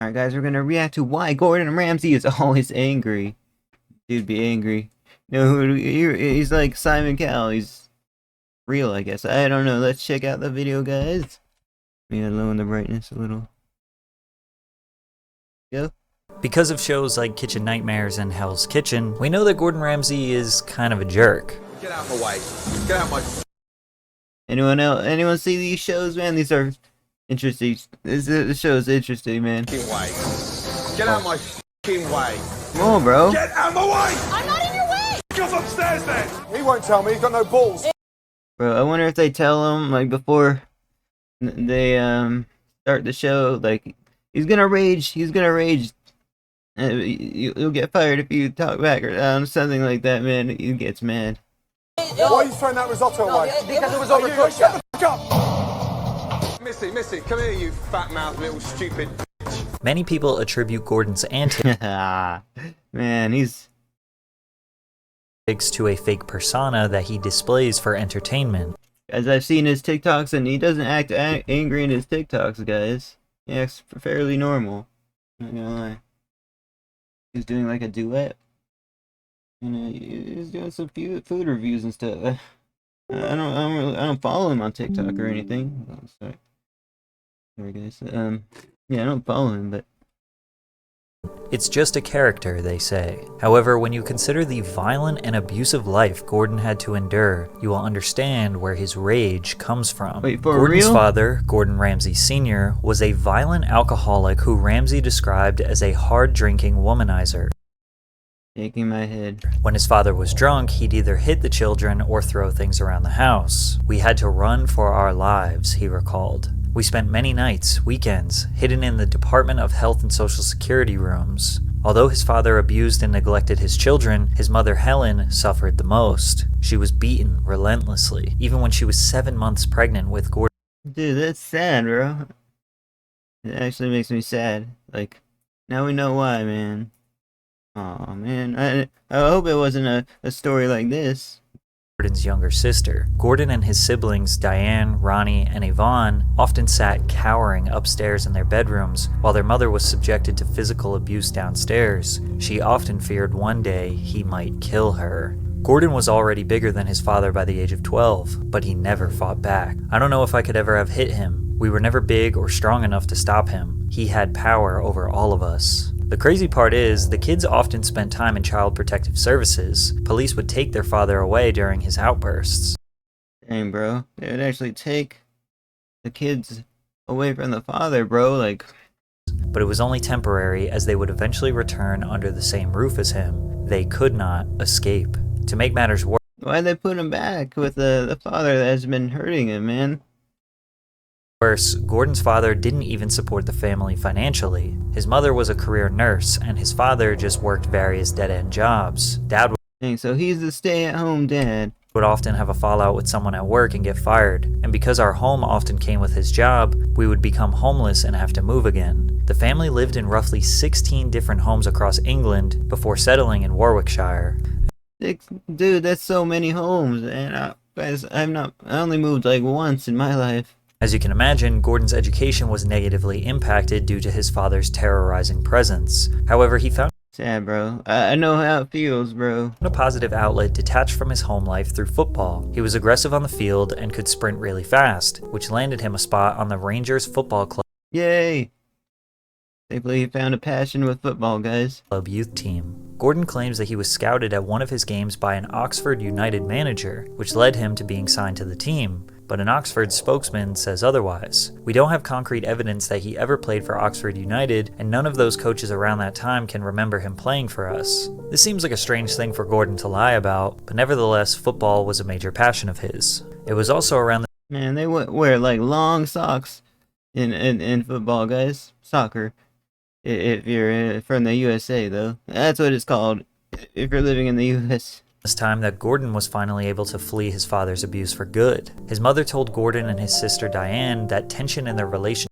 Alright guys, we're gonna react to why Gordon Ramsay is always angry. Dude be angry. No, he's like Simon Cowell, he's real I guess. I don't know, let's check out the video guys. Yeah, lower the brightness a little. Go. Because of shows like Kitchen Nightmares and Hell's Kitchen, we know that Gordon Ramsay is kind of a jerk. Get out of my way. Get out of my... Anyone see these shows, man? These are interesting. This show is interesting, man. Way. Get out of my f***ing way. Come on, bro. Get out of my way! I'm not in your way! Go upstairs then! He won't tell me, he's got no balls. Bro, I wonder if they tell him, like, before they, start the show, like, he's gonna rage. You'll get fired if you talk back or something like that, man. He gets mad. Why are you throwing that risotto away? Because it was overcooked. Shut the fuck up! Missy, come here, you fat mouth little stupid... Many people attribute Gordon's antics Man, he's... to a fake persona that he displays for entertainment. As I've seen his TikToks, and he doesn't act angry in his TikToks, guys. He acts fairly normal. Not gonna lie. He's doing like a duet. He's doing some food reviews and stuff. I don't follow him on TikTok or anything. Oh, sorry. Sorry, guys. Yeah, I don't follow him, but It's just a character, they say. However, when you consider the violent and abusive life Gordon had to endure, you will understand where his rage comes from. Wait, for Gordon's real? father, Gordon Ramsay Sr., was a violent alcoholic who Ramsay described as a hard-drinking womanizer. shaking my head. When his father was drunk, he'd either hit the children or throw things around the house. We had to run for our lives, he recalled. We spent many nights, weekends, hidden in the Department of Health and Social Security rooms. Although his father abused and neglected his children, his mother Helen suffered the most. She was beaten relentlessly, even when she was 7 months pregnant with Gordon. Dude, that's sad, bro. It actually makes me sad. Like, now we know why, man. Aw, man. I hope it wasn't a story like this. Gordon's younger sister. Gordon and his siblings, Diane, Ronnie, and Yvonne, often sat cowering upstairs in their bedrooms while their mother was subjected to physical abuse downstairs. She often feared one day he might kill her. Gordon was already bigger than his father by the age of 12, but he never fought back. I don't know if I could ever have hit him. We were never big or strong enough to stop him. He had power over all of us. The crazy part is, the kids often spent time in Child Protective Services. Police would take their father away during his outbursts. Dang, bro. They would actually take the kids away from the father, bro. Like, But it was only temporary, as they would eventually return under the same roof as him. They could not escape. To make matters why'd they put him back with the father that has been hurting him, man? worse, Gordon's father didn't even support the family financially. His mother was a career nurse, and his father just worked various dead-end jobs. Dad Dang, so he's the stay-at-home dad. would often have a fallout with someone at work and get fired, and because our home often came with his job, we would become homeless and have to move again. The family lived in roughly 16 different homes across England before settling in Warwickshire. Dude, that's so many homes, and guys, I only moved like once in my life. As you can imagine, Gordon's education was negatively impacted due to his father's terrorizing presence. However, he found Sad, bro. I know how it feels, bro. a positive outlet detached from his home life through football. He was aggressive on the field and could sprint really fast, which landed him a spot on the Rangers Football Yay! Thankfully, he found a passion with football, guys. Club youth team. Gordon claims that he was scouted at one of his games by an Oxford United manager, which led him to being signed to the team. But an Oxford spokesman says otherwise. We don't have concrete evidence that he ever played for Oxford United, and none of those coaches around that time can remember him playing for us. This seems like a strange thing for Gordon to lie about, but nevertheless, football was a major passion of his. It was also around the Man, they wear like long socks in football, guys. Soccer. If you're from the USA, though. That's what it's called if you're living in the US. this time that Gordon was finally able to flee his father's abuse for good. His mother told Gordon and his sister Diane that tension in their relationship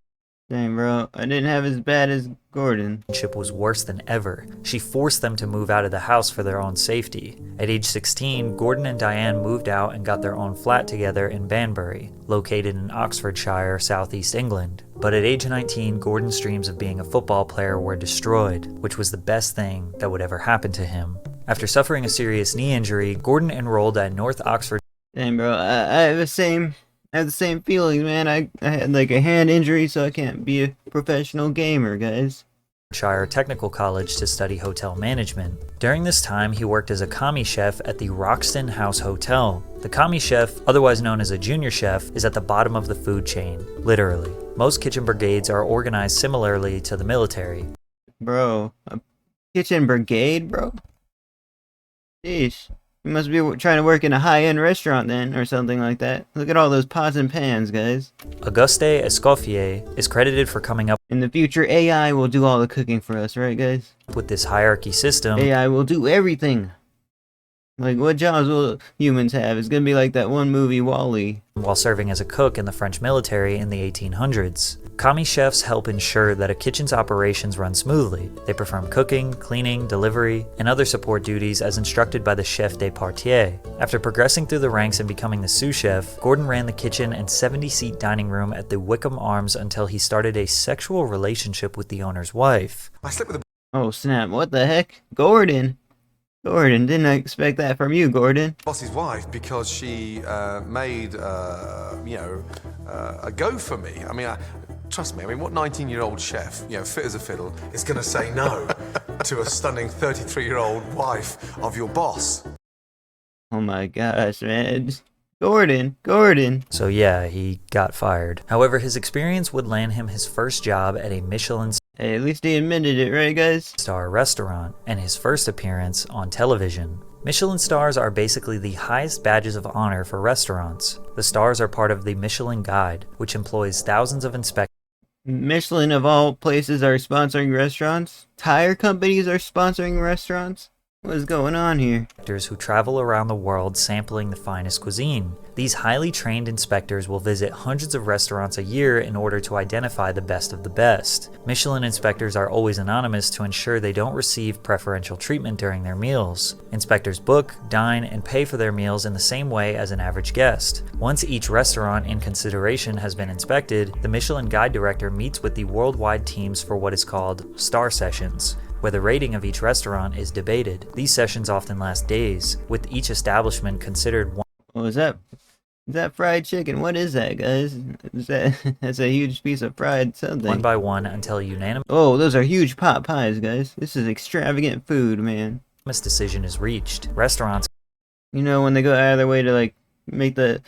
Dang, bro. I didn't have as bad as Gordon. Relationship was worse than ever. She forced them to move out of the house for their own safety. At age 16, Gordon and Diane moved out and got their own flat together in Banbury, located in Oxfordshire, southeast England. But at age 19, Gordon's dreams of being a football player were destroyed, which was the best thing that would ever happen to him. After suffering a serious knee injury, Gordon enrolled at North Oxford. Dang, bro. I have the same feeling, man. I had like a hand injury, so I can't be a professional gamer, guys. Shire Technical College to study hotel management. During this time, he worked as a commis chef at the Roxton House Hotel. The commis chef, otherwise known as a junior chef, is at the bottom of the food chain, literally. Most kitchen brigades are organized similarly to the military. Bro, a kitchen brigade, bro? Sheesh. You must be trying to work in a high-end restaurant then, or something like that. Look at all those pots and pans, guys. Auguste Escoffier is credited for coming up In the future, AI will do all the cooking for us, right, guys? with this hierarchy system. AI will do everything. Like, what jobs will humans have? It's gonna be like that one movie, WALL-E. While serving as a cook in the French military in the 1800s. Commis chefs help ensure that a kitchen's operations run smoothly. They perform cooking, cleaning, delivery, and other support duties as instructed by the chef de partie. After progressing through the ranks and becoming the sous chef, Gordon ran the kitchen and 70-seat dining room at the Wickham Arms until he started a sexual relationship with the owner's wife. I slept with a Oh, snap. What the heck? Gordon! Gordon, didn't expect that from you, Gordon. boss's wife because she made, a go for me. I mean, trust me, what 19-year-old chef, fit as a fiddle, is going to say no to a stunning 33-year-old wife of your boss? Oh my gosh, man. Gordon. So yeah, he got fired. However, his experience would land him his first job at a Michelin Hey, at least he admitted it, right, guys? star restaurant and his first appearance on television. Michelin stars are basically the highest badges of honor for restaurants. The stars are part of the Michelin Guide, which employs thousands of inspectors Michelin, of all places, are sponsoring restaurants? Tire companies are sponsoring restaurants? What is going on here? who travel around the world sampling the finest cuisine. These highly trained inspectors will visit hundreds of restaurants a year in order to identify the best of the best. Michelin inspectors are always anonymous to ensure they don't receive preferential treatment during their meals. Inspectors book, dine, and pay for their meals in the same way as an average guest. Once each restaurant in consideration has been inspected, the Michelin Guide Director meets with the worldwide teams for what is called star sessions, where the rating of each restaurant is debated. These sessions often last days, with each establishment considered one. Oh, is that fried chicken? What is that, guys? That's a huge piece of fried something. One by one until a unanimous Oh, those are huge pot pies, guys. This is extravagant food, man. decision is reached. Restaurants You know, when they go out of their way to, like, make the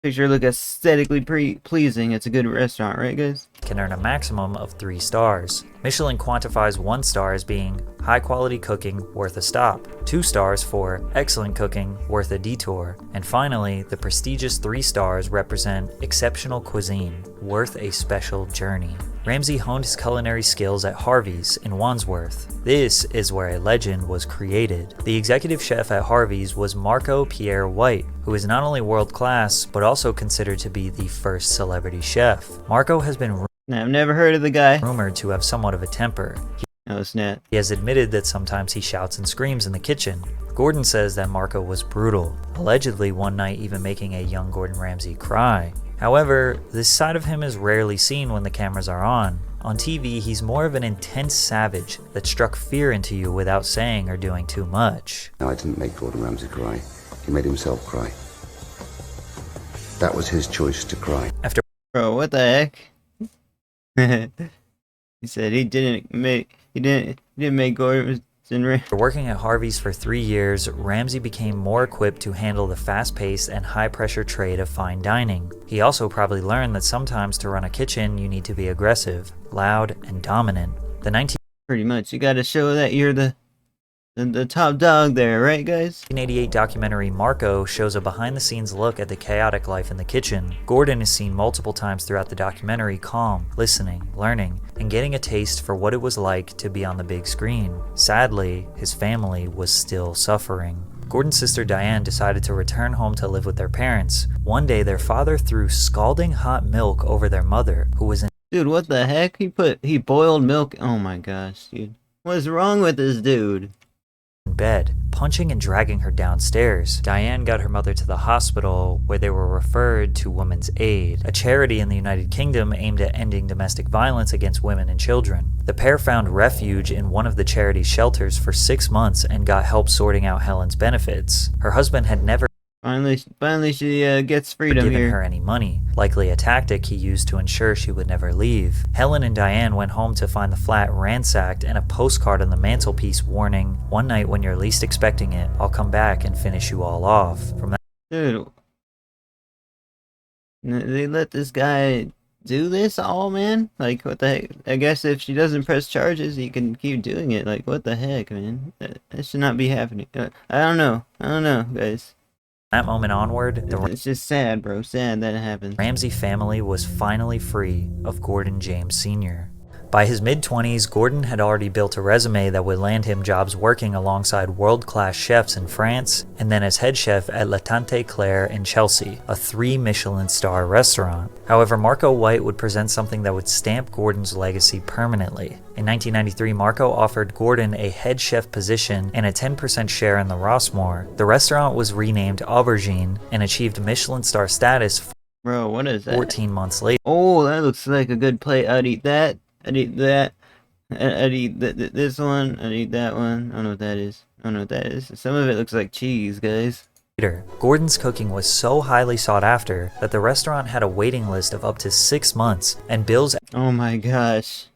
picture look aesthetically pleasing, it's a good restaurant, right, guys? can earn a maximum of 3 stars. Michelin quantifies 1 star as being high quality cooking worth a stop, 2 stars for excellent cooking worth a detour, and finally, the prestigious 3 stars represent exceptional cuisine worth a special journey. Ramsey honed his culinary skills at Harvey's in Wandsworth. This is where a legend was created. The executive chef at Harvey's was Marco Pierre White, who is not only world class, but also considered to be the first celebrity chef. Marco has been Now, I've never heard of the guy. rumored to have somewhat of a temper. Oh, snap. He has admitted that sometimes he shouts and screams in the kitchen. Gordon says that Marco was brutal, allegedly one night even making a young Gordon Ramsay cry. However, this side of him is rarely seen when the cameras are on. On TV, he's more of an intense savage that struck fear into you without saying or doing too much. No, I didn't make Gordon Ramsay cry. He made himself cry. That was his choice to cry. After Bro, what the heck? He said he didn't make Gordon working at Harvey's for 3 years, Ramsey became more equipped to handle the fast-paced and high-pressure trade of fine dining. He also probably learned that sometimes to run a kitchen you need to be aggressive, loud, and dominant. The Pretty much, you gotta show that you're the top dog there, right, guys? 1988 documentary Marco shows a behind-the-scenes look at the chaotic life in the kitchen. Gordon is seen multiple times throughout the documentary calm, listening, learning, and getting a taste for what it was like to be on the big screen. Sadly, his family was still suffering. Gordon's sister Diane decided to return home to live with their parents. One day, their father threw scalding hot milk over their mother, who was in Dude, what the heck? He boiled milk. Oh my gosh, dude. What's wrong with this dude? In bed, punching and dragging her downstairs. Diane got her mother to the hospital, where they were referred to Women's Aid, a charity in the United Kingdom aimed at ending domestic violence against women and children. The pair found refuge in one of the charity's shelters for 6 months and got help sorting out Helen's benefits. Her husband had never Finally she gets freedom given here. her any money, likely a tactic he used to ensure she would never leave. Helen and Diane went home to find the flat ransacked and a postcard on the mantelpiece warning, "One night when you're least expecting it, I'll come back and finish you all off." From that Dude. They let this guy do this all, man? Like, what the heck? I guess if she doesn't press charges, he can keep doing it. Like, what the heck, man? That should not be happening. I don't know, guys. moment onward, the It's just sad, bro. Sad that it happens. Ramsey family was finally free of Gordon James Sr. By his mid-20s, Gordon had already built a resume that would land him jobs working alongside world-class chefs in France, and then as head chef at La Tante Claire in Chelsea, a 3 Michelin star restaurant. However, Marco White would present something that would stamp Gordon's legacy permanently. In 1993, Marco offered Gordon a head chef position and a 10% share in the Rossmore. The restaurant was renamed Aubergine and achieved Michelin star status Bro, what is that? 14 months later. Oh, that looks like a good plate. I'd eat that. I'd eat that. I'd eat this one. I'd eat that one. I don't know what that is. I don't know what that is. Some of it looks like cheese, guys. Gordon's cooking was so highly sought after that the restaurant had a waiting list of up to 6 months and bills Oh my gosh.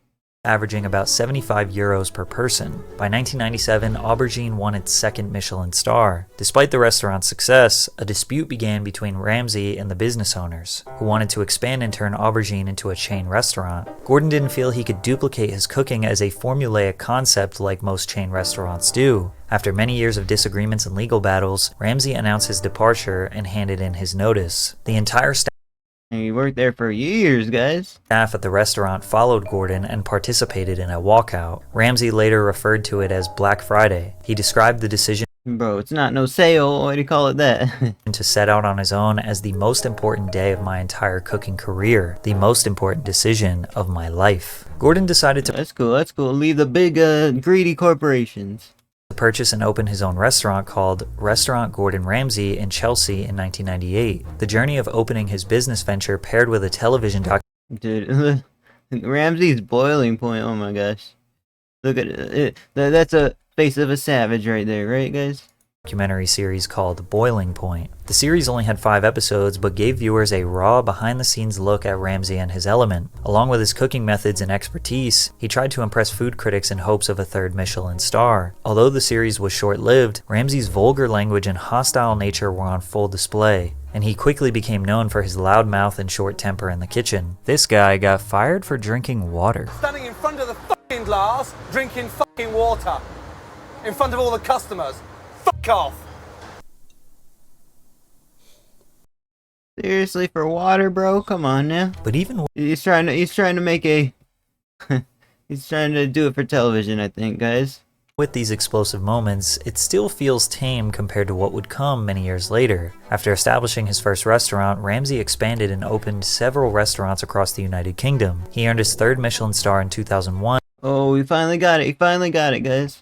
averaging about 75 euros per person. By 1997, Aubergine won its 2nd Michelin star. Despite the restaurant's success, a dispute began between Ramsey and the business owners, who wanted to expand and turn Aubergine into a chain restaurant. Gordon didn't feel he could duplicate his cooking as a formulaic concept like most chain restaurants do. After many years of disagreements and legal battles, Ramsey announced his departure and handed in his notice. The entire staff And he worked there for years, guys. at the restaurant followed Gordon and participated in a walkout. Ramsey later referred to it as Black Friday. He described the decision Bro, it's not no sale. Why do you call it that? to set out on his own as the most important day of my entire cooking career, the most important decision of my life. Gordon decided to That's cool. That's cool. Leave the big, greedy corporations. purchase and open his own restaurant called Restaurant Gordon Ramsay in Chelsea in 1998. The journey of opening his business venture paired with a television Dude, Ramsey's boiling point. Oh my gosh. Look at it. That's a face of a savage right there, right, guys? documentary series called Boiling Point. The series only had 5 episodes, but gave viewers a raw, behind-the-scenes look at Ramsey and his element. Along with his cooking methods and expertise, he tried to impress food critics in hopes of a 3rd Michelin star. Although the series was short-lived, Ramsey's vulgar language and hostile nature were on full display, and he quickly became known for his loud mouth and short temper in the kitchen. This guy got fired for drinking water. Standing in front of the fucking glass, drinking fucking water. In front of all the customers. Fuck off. Seriously, for water, bro? Come on now. But even He's trying to make a he's trying to do it for television, I think, guys. with these explosive moments, it still feels tame compared to what would come many years later. After establishing his first restaurant, Ramsey expanded and opened several restaurants across the United Kingdom. He earned his 3rd Michelin star in 2001. Oh, we finally got it. He finally got it, guys.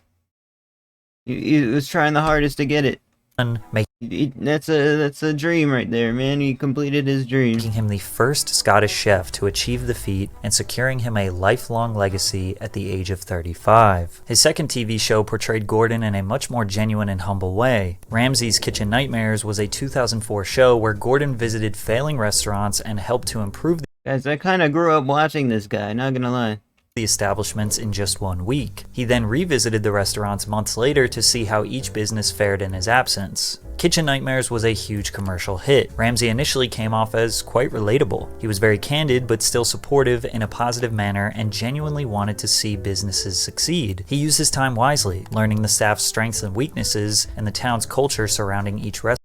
He was trying the hardest to get it. That's a dream right there, man. He completed his dream. Making him the first Scottish chef to achieve the feat and securing him a lifelong legacy at the age of 35. His 2nd TV show portrayed Gordon in a much more genuine and humble way. Ramsey's Kitchen Nightmares was a 2004 show where Gordon visited failing restaurants and helped to improve Guys, I kind of grew up watching this guy, not gonna lie. the establishments in just 1 week. He then revisited the restaurants months later to see how each business fared in his absence. Kitchen Nightmares was a huge commercial hit. Ramsey initially came off as quite relatable. He was very candid but still supportive in a positive manner and genuinely wanted to see businesses succeed. He used his time wisely, learning the staff's strengths and weaknesses and the town's culture surrounding each restaurant.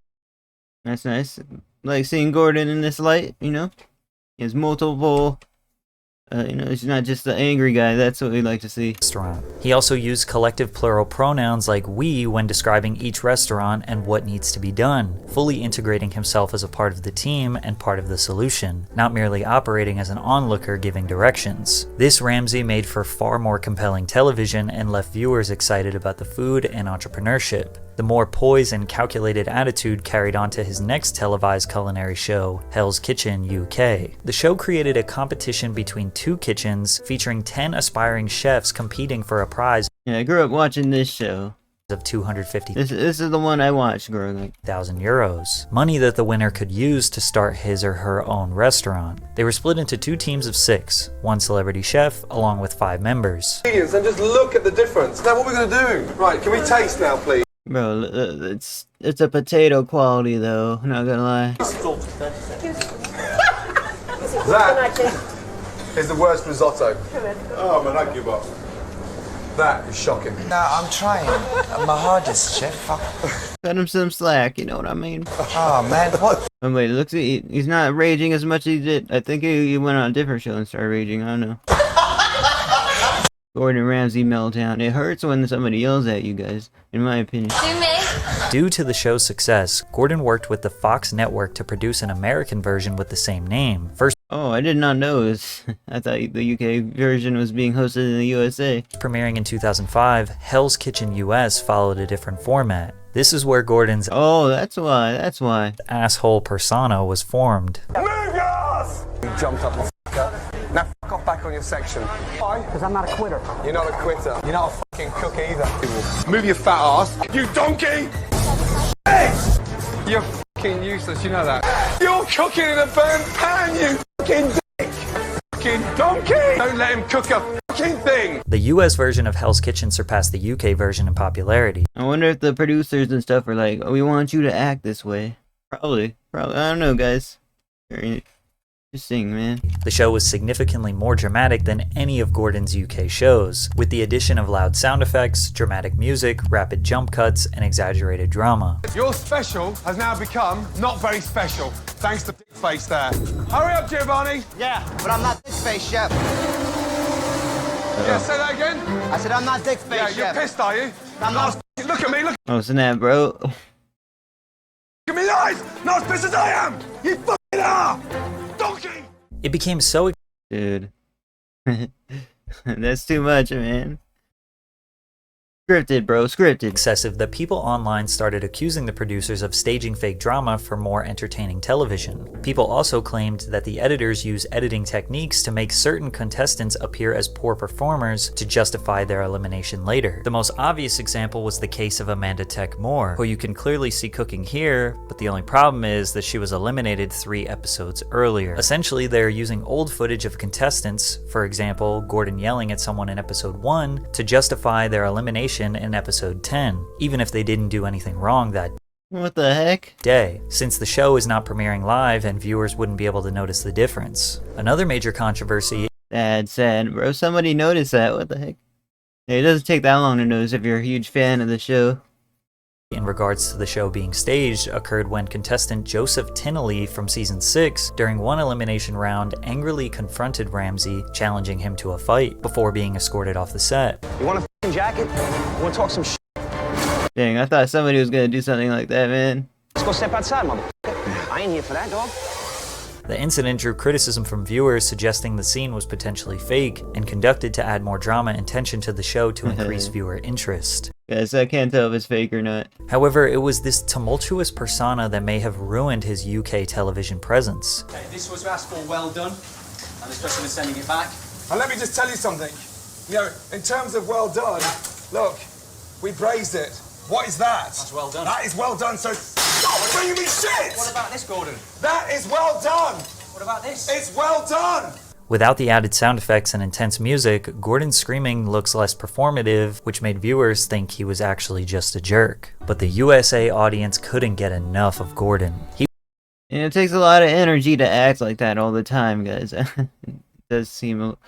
That's nice. Like seeing Gordon in this light, you know? He has multiple You know, he's not just the angry guy. That's what we like to see. Restaurant. He also used collective plural pronouns like we when describing each restaurant and what needs to be done, fully integrating himself as a part of the team and part of the solution, not merely operating as an onlooker giving directions. This Ramsey made for far more compelling television and left viewers excited about the food and entrepreneurship. The more poise and calculated attitude carried on to his next televised culinary show, Hell's Kitchen UK. The show created a competition between two kitchens featuring 10 aspiring chefs competing for a prize Yeah, I grew up watching this show. of 250,000 This is the one I watched growing up. euros, money that the winner could use to start his or her own restaurant. They were split into two teams of 6, one celebrity chef along with 5 members. And just look at the difference. Now, what are we going to do? Right, can we taste now, please? Bro, it's a potato quality though, not gonna lie. That is the worst risotto. Oh man, I give up. That is shocking. No, I'm trying. My hardest, chef. Cut him some slack, you know what I mean? Oh man, what? Oh wait, it looks like he's not raging as much as he did. I think he went on a different show and started raging, I don't know. Gordon Ramsay meltdown. It hurts when somebody yells at you guys, in my opinion. Due to the show's success, Gordon worked with the Fox network to produce an American version with the same name. First Oh, I did not know this. I thought the UK version was being hosted in the USA. premiering in 2005, Hell's Kitchen US followed a different format. This is where Gordon's Oh, that's why. asshole persona was formed. Move your ass! You jumped up, you f***er. Now f*** off back on your section. Why? Because I'm not a quitter. You're not a quitter. You're not a fucking cook either. Move your fat ass. You donkey! Hey! You're fucking useless, you know that. You're cooking in a burnt pan, you fucking dick! Fucking donkey! Don't let him cook a fucking thing! The US version of Hell's Kitchen surpassed the UK version in popularity. I wonder if the producers and stuff were like, oh, we want you to act this way. Probably. I don't know, guys. Interesting, man. The show was significantly more dramatic than any of Gordon's UK shows, with the addition of loud sound effects, dramatic music, rapid jump cuts, and exaggerated drama. Your special has now become not very special, thanks to Dick Face there. Hurry up, Giovanni! Yeah, but I'm not Dick Face, chef. Yeah, say that again? I said I'm not Dick Face, Yeah, you're chef. pissed, are you? I'm not. Look at me, look Oh, snap, bro. at me in the eyes! Not as pissed as I am! You fucking are! Donkey! It became so Dude. That's too much, man. Scripted, bro, scripted. excessive that people online started accusing the producers of staging fake drama for more entertaining television. People also claimed that the editors use editing techniques to make certain contestants appear as poor performers to justify their elimination later. The most obvious example was the case of Amanda Tech Moore, who you can clearly see cooking here, but the only problem is that she was eliminated 3 episodes earlier. Essentially, they're using old footage of contestants, for example, Gordon yelling at someone in episode 1, to justify their elimination in episode 10, even if they didn't do anything wrong that What the heck? day, since the show is not premiering live and viewers wouldn't be able to notice the difference. Another major controversy Sad, bro. Somebody noticed that. What the heck? It doesn't take that long to notice if you're a huge fan of the show. in regards to the show being staged occurred when contestant Joseph Tinley from season 6, during one elimination round, angrily confronted Ramsey, challenging him to a fight before being escorted off the set. You want a f***ing jacket? You want to talk some shit? Dang, I thought somebody was gonna do something like that, man. Let's go step outside, motherfucker. I ain't here for that, dog. The incident drew criticism from viewers suggesting the scene was potentially fake and conducted to add more drama and tension to the show to increase viewer interest. Guys, I can't tell if it's fake or not. However, it was this tumultuous persona that may have ruined his UK television presence. Okay, this was asked for, well done, and this person is sending it back. And let me just tell you something. You know, in terms of well done, look, we praised it. What is that? That's well done. That is well done, so stop bringing me shit! What about this, Gordon? That is well done! What about this? It's well done! Without the added sound effects and intense music, Gordon's screaming looks less performative, which made viewers think he was actually just a jerk. But the USA audience couldn't get enough of Gordon. And it takes a lot of energy to act like that all the time, guys. It does seem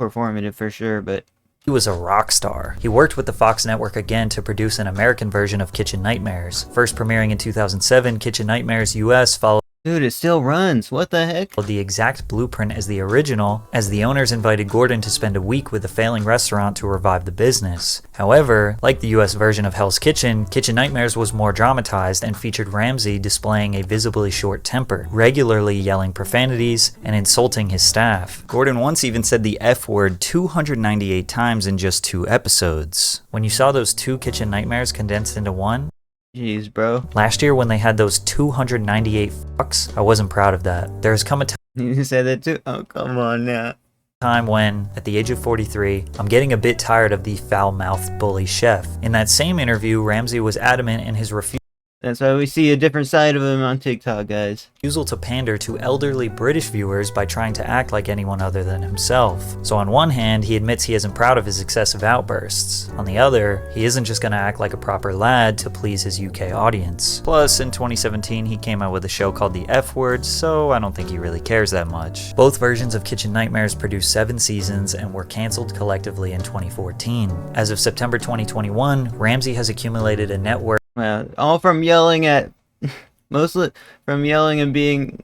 performative for sure, but He was a rock star. He worked with the Fox network again to produce an American version of Kitchen Nightmares. First premiering in 2007, Kitchen Nightmares US followed Dude, it still runs. What the heck? The exact blueprint as the original, as the owners invited Gordon to spend a week with the failing restaurant to revive the business. However, like the US version of Hell's Kitchen, Kitchen Nightmares was more dramatized and featured Ramsey displaying a visibly short temper, regularly yelling profanities and insulting his staff. Gordon once even said the F word 298 times in just 2 episodes. When you saw those 2 Kitchen Nightmares condensed into one, Jeez, bro. last year when they had those 298 fucks, I wasn't proud of that. There's come a You said that too? Oh, come on now. time when, at the age of 43, I'm getting a bit tired of the foul-mouthed bully chef. In that same interview, Ramsey was adamant in his refusal That's why we see a different side of him on TikTok, guys. to pander to elderly British viewers by trying to act like anyone other than himself. So on one hand, he admits he isn't proud of his excessive outbursts. On the other, he isn't just gonna act like a proper lad to please his UK audience. Plus, in 2017, he came out with a show called The F Word, so I don't think he really cares that much. Both versions of Kitchen Nightmares produced 7 seasons and were cancelled collectively in 2014. As of September 2021, Ramsey has accumulated a net worth Well, all from yelling at, mostly from yelling and being,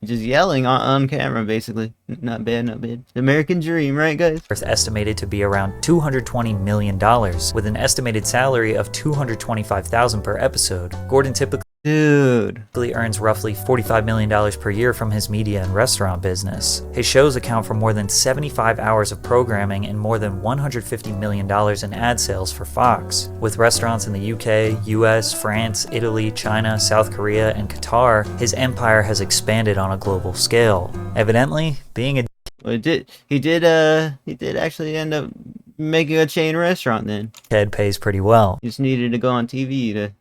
just yelling on camera, basically. Not bad, not bad. The American dream, right, guys? estimated to be around $220 million, with an estimated salary of $225,000 per episode. Gordon typically Dude. earns roughly $45 million per year from his media and restaurant business. His shows account for more than 75 hours of programming and more than $150 million in ad sales for Fox. With restaurants in the UK, US, France, Italy, China, South Korea, and Qatar, his empire has expanded on a global scale. Evidently, being a Well, he did actually end up making a chain restaurant then. dickhead pays pretty well. Just needed to go on TV to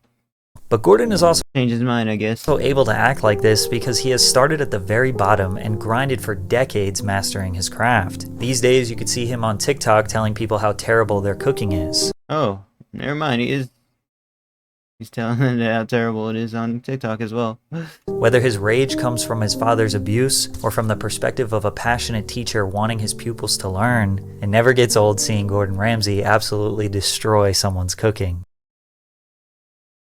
But Gordon is also change his mind, I guess. able to act like this because he has started at the very bottom and grinded for decades mastering his craft. These days you could see him on TikTok telling people how terrible their cooking is. Oh, never mind. He's telling them how terrible it is on TikTok as well. Whether his rage comes from his father's abuse or from the perspective of a passionate teacher wanting his pupils to learn, it never gets old seeing Gordon Ramsay absolutely destroy someone's cooking.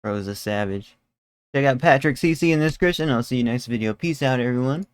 Bro is a savage. Check out Patrick CC in the description. I'll see you next video. Peace out, everyone.